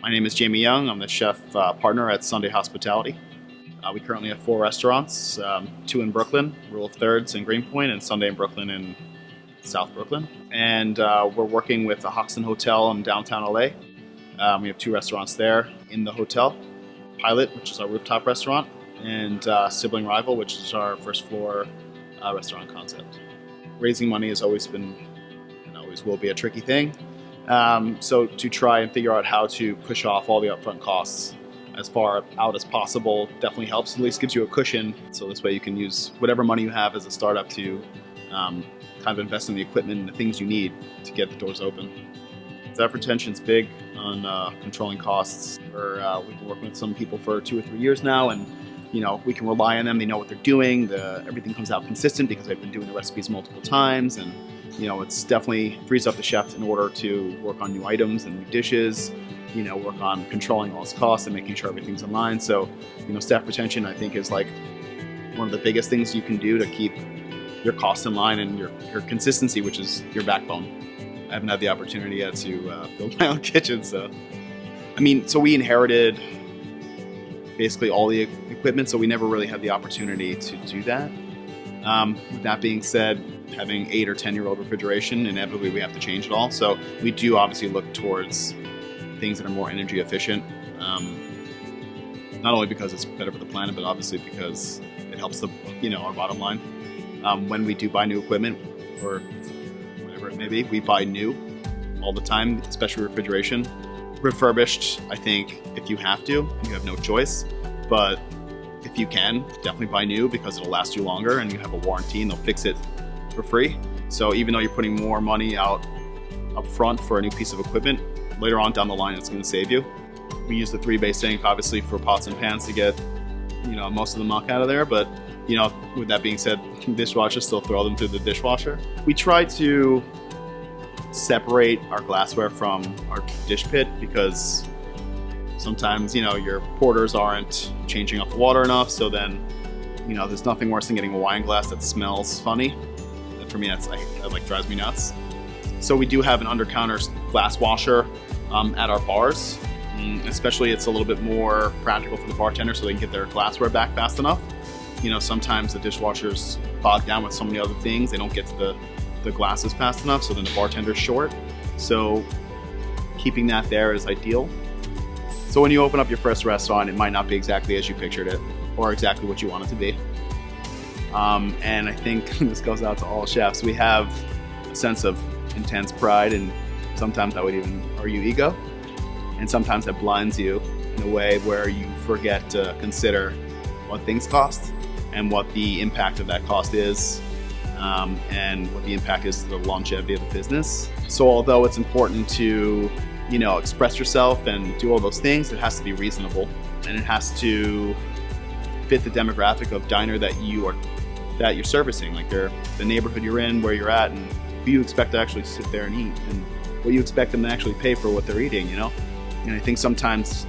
My name is Jaime Young. I'm the chef partner at Sunday Hospitality. We currently have 4 restaurants, 2 in Brooklyn, Rule of Thirds in Greenpoint, and Sunday in Brooklyn in South Brooklyn. And we're working with the Hoxton Hotel in downtown LA. We have 2 restaurants there in the hotel. Pilot, which is our rooftop restaurant, and Sibling Rival, which is our first floor restaurant concept. Raising money has always been and always will be a tricky thing. So to try and figure out how to push off all the upfront costs as far out as possible definitely helps. At least gives you a cushion, so this way you can use whatever money you have as a startup to kind of invest in the equipment and the things you need to get the doors open. Staff retention's big on controlling costs. We've been working with some people for 2 or 3 years now, and we can rely on them. They know what they're doing. Everything comes out consistent because they've been doing the recipes multiple times, and it's definitely frees up the chef in order to work on new items and new dishes, work on controlling all his costs and making sure everything's in line. So, staff retention, I think, is like one of the biggest things you can do to keep your costs in line and your consistency, which is your backbone. I haven't had the opportunity yet to build my own kitchen, so we inherited basically all the equipment, so we never really had the opportunity to do that. With that being said, having 8 or 10-year-old refrigeration, inevitably we have to change it all. So we do obviously look towards things that are more energy efficient, not only because it's better for the planet, but obviously because it helps our bottom line. When we do buy new equipment, or whatever it may be, we buy new all the time, especially refrigeration. Refurbished, I think, if you have to, you have no choice. But if you can, definitely buy new because it'll last you longer and you have a warranty and they'll fix it for free. So even though you're putting more money out up front for a new piece of equipment, later on down the line it's going to save you. We use the 3-bay sink obviously for pots and pans to get most of the muck out of there, but with that being said, dishwashers, still throw them through the dishwasher. We try to separate our glassware from our dish pit because sometimes your porters aren't changing up the water enough, so then there's nothing worse than getting a wine glass that smells funny. And for me, that drives me nuts. So we do have an under-counter glass washer at our bars. Especially it's a little bit more practical for the bartender so they can get their glassware back fast enough. Sometimes the dishwasher's bogged down with so many other things, they don't get to the glasses fast enough, so then the bartender's short. So keeping that there is ideal. So when you open up your first restaurant, it might not be exactly as you pictured it or exactly what you want it to be. And I think this goes out to all chefs. We have a sense of intense pride, and sometimes I would even argue ego. And sometimes that blinds you in a way where you forget to consider what things cost and what the impact of that cost is, and what the impact is to the longevity of the business. So although it's important to express yourself and do all those things, it has to be reasonable, and it has to fit the demographic of diner that you're servicing, like the neighborhood you're in, where you're at, and who you expect to actually sit there and eat, and what you expect them to actually pay for what they're eating. And I think sometimes